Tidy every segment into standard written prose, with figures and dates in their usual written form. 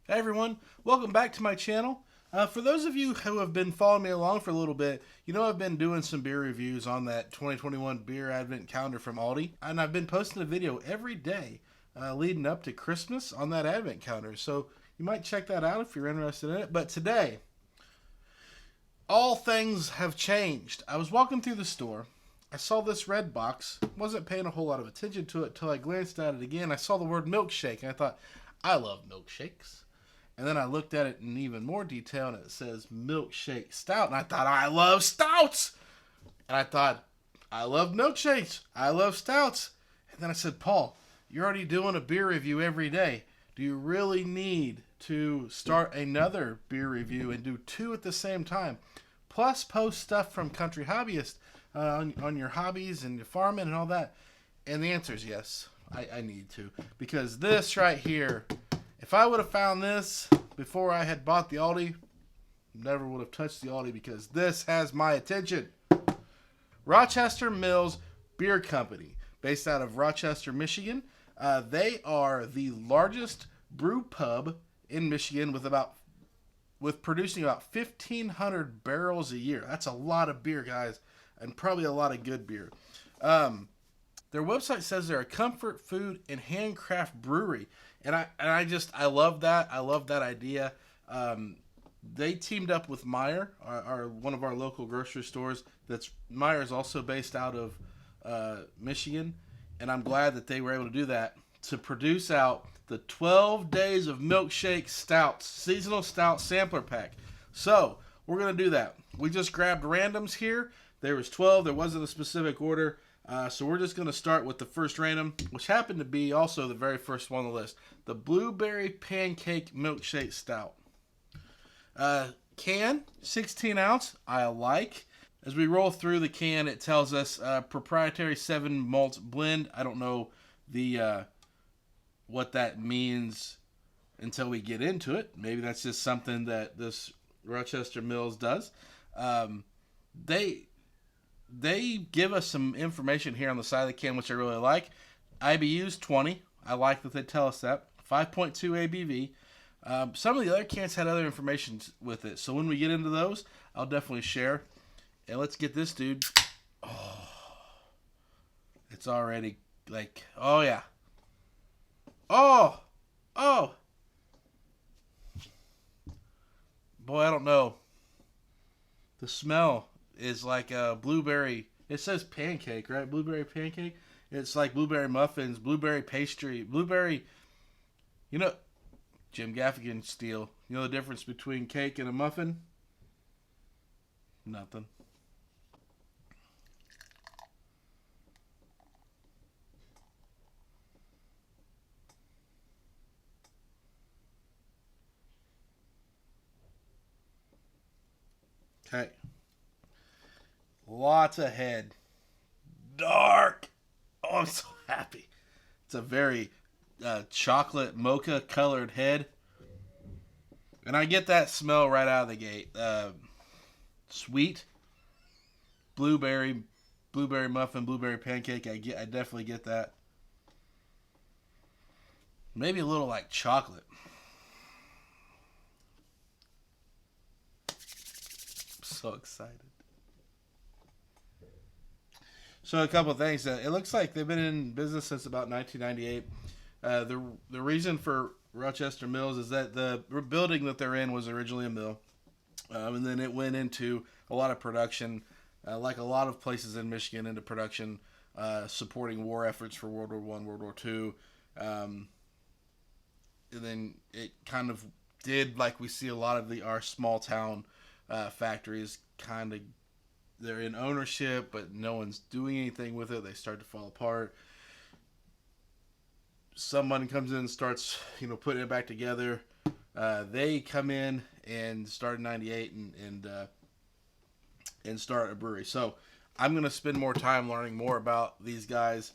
Hey everyone, welcome back to my channel. For those of you who have been following me along for a little bit, you know I've been doing some beer reviews on that 2021 beer advent calendar from Aldi, and I've been posting a video every day leading up to Christmas on that advent calendar. So you might check that out if you're interested in it. But today, all things have changed. I was walking through the store. I saw this red box. Wasn't paying a whole lot of attention to it till I glanced at it again. I saw the word milkshake, and I thought, I love milkshakes. And then I looked at it in even more detail, and it says Milkshake Stout. And I thought, I love stouts. And I thought, I love milkshakes. I love stouts. And then I said, Paul, you're already doing a beer review every day. Do you really need to start another beer review and do two at the same time? Plus post stuff from Country Hobbyist on your hobbies and your farming and all that? And the answer is yes. I need to. Because this right here, if I would have found this before I had bought the Aldi, never would have touched the Aldi because this has my attention. Rochester Mills Beer Company, based out of Rochester, Michigan. They are the largest brew pub in Michigan with producing about 1,500 barrels a year. That's a lot of beer, guys, and probably a lot of good beer. Their website says they're a comfort food and handcraft brewery, and I love that. I love that idea. They teamed up with Meijer, our one of our local grocery stores. Meijer is also based out of Michigan, and I'm glad that they were able to do that to produce out the 12 Days of Milkshake Stout seasonal stout sampler pack. So we're gonna do that. We just grabbed randoms here. There was 12. There wasn't a specific order. So we're just going to start with the first random, which happened to be also the very first one on the list. The Blueberry Pancake Milkshake Stout. Can, 16 ounce, I like. As we roll through the can, it tells us proprietary 7 malt blend. I don't know what that means until we get into it. Maybe that's just something that this Rochester Mills does. They give us some information here on the side of the can, which I really like. IBU's 20. I like that they tell us that. 5.2 ABV. Some of the other cans had other information with it. So when we get into those, I'll definitely share. And let's get this dude. Oh, it's already like, oh yeah. Oh, oh. Boy, I don't know. The smell is like a blueberry. It says pancake, right? Blueberry pancake. It's like blueberry muffins, blueberry pastry, blueberry. You know, Jim Gaffigan steel. You know the difference between cake and a muffin? Nothing. Okay. Lots of head. Dark. Oh, I'm so happy. It's a very chocolate mocha colored head. And I get that smell right out of the gate. Sweet. Blueberry muffin, blueberry pancake. I definitely get that. Maybe a little like chocolate. I'm so excited. So a couple of things. It looks like they've been in business since about 1998. The reason for Rochester Mills is that the building that they're in was originally a mill, and then it went into a lot of production, like a lot of places in Michigan, into production, supporting war efforts for World War I, World War II. And then it kind of did like we see a lot of our small town factories kind of. They're in ownership, but no one's doing anything with it. They start to fall apart. Someone comes in and starts, putting it back together. They come in and start in '98 and start a brewery. So I'm going to spend more time learning more about these guys.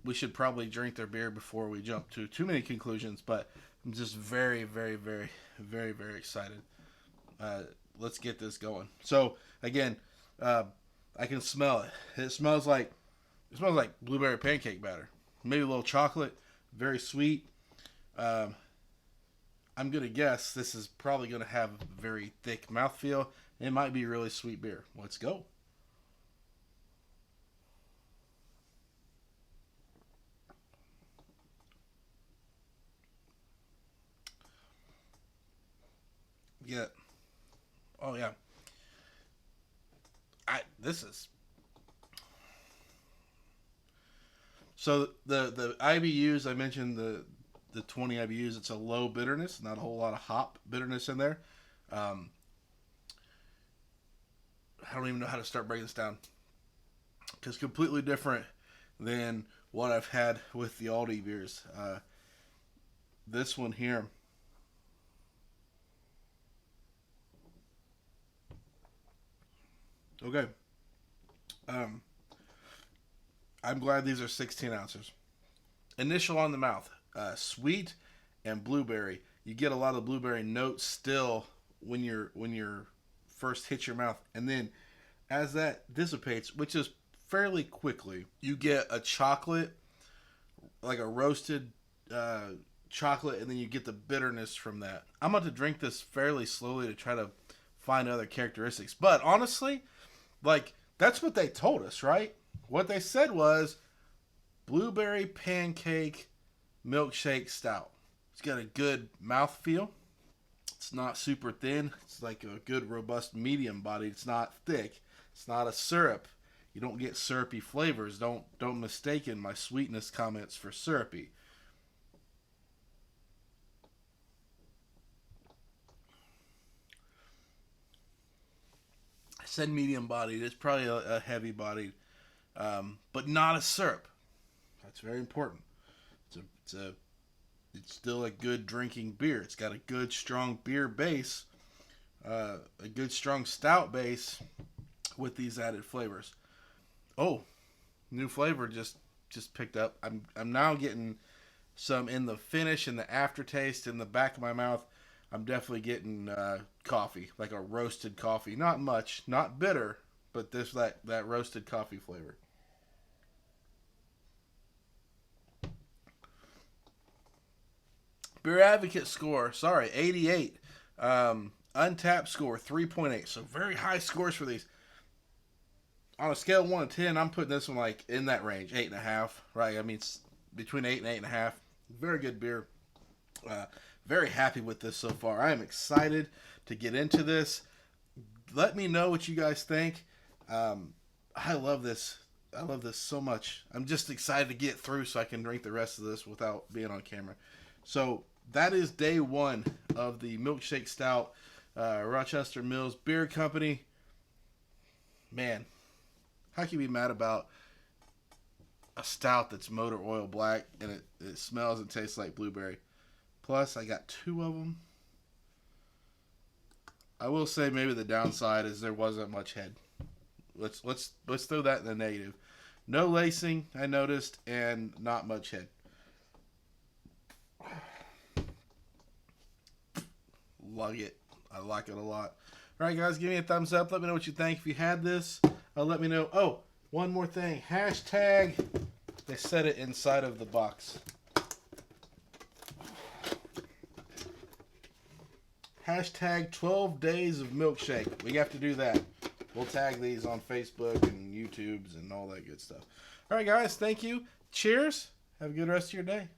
We should probably drink their beer before we jump to too many conclusions, but I'm just very, very, very, very, very excited. Let's get this going. So again, I can smell it. It smells like blueberry pancake batter. Maybe a little chocolate. Very sweet. I I'm going to guess this is probably going to have a very thick mouthfeel. It might be really sweet beer. Let's go. Yeah. Oh, yeah. This is... So the IBUs, I mentioned the 20 IBUs, it's a low bitterness, not a whole lot of hop bitterness in there. I don't even know how to start breaking this down. Because completely different than what I've had with the Aldi beers. This one here. Okay. I'm glad these are 16 ounces. Initial on the mouth. Sweet and blueberry. You get a lot of blueberry notes still when you're first hit your mouth. And then as that dissipates, which is fairly quickly, you get a chocolate, like a roasted chocolate, and then you get the bitterness from that. I'm about to drink this fairly slowly to try to find other characteristics. But honestly, like, that's what they told us, right? What they said was Blueberry Pancake Milkshake Stout. It's got a good mouthfeel. It's not super thin. It's like a good, robust, medium body. It's not thick. It's not a syrup. You don't get syrupy flavors. Don't mistake my sweetness comments for syrupy. I said medium bodied. It's probably a heavy bodied, but not a syrup. That's very important. It's still a good drinking beer. It's got a good strong beer base, a good strong stout base with these added flavors. Oh, new flavor just picked up. I'm now getting some in the finish and the aftertaste in the back of my mouth. I'm definitely getting coffee, like a roasted coffee. Not much, not bitter, but that roasted coffee flavor. Beer Advocate score, 88. Untapped score, 3.8. So very high scores for these. On a scale of 1 to 10, I'm putting this one like in that range, 8.5. Right? I mean, it's between 8 and 8.5. Very good beer. Very happy with this so far. I am excited to get into this. Let me know what you guys think. I love this. I love this so much. I'm just excited to get through so I can drink the rest of this without being on camera. So that is day one of the Milkshake Stout, Rochester Mills Beer Company. Man, how can you be mad about a stout that's motor oil black and it smells and tastes like blueberry? Plus, I got 2 of them. I will say maybe the downside is there wasn't much head. Let's throw that in the negative. No lacing, I noticed, and not much head. Love it. I like it a lot. All right, guys, give me a thumbs up. Let me know what you think. If you had this, let me know. Oh, one more thing. Hashtag, they said it inside of the box. Hashtag 12 days of milkshake. We have to do that. We'll tag these on Facebook and YouTubes and all that good stuff. All right, guys, thank you. Cheers. Have a good rest of your day.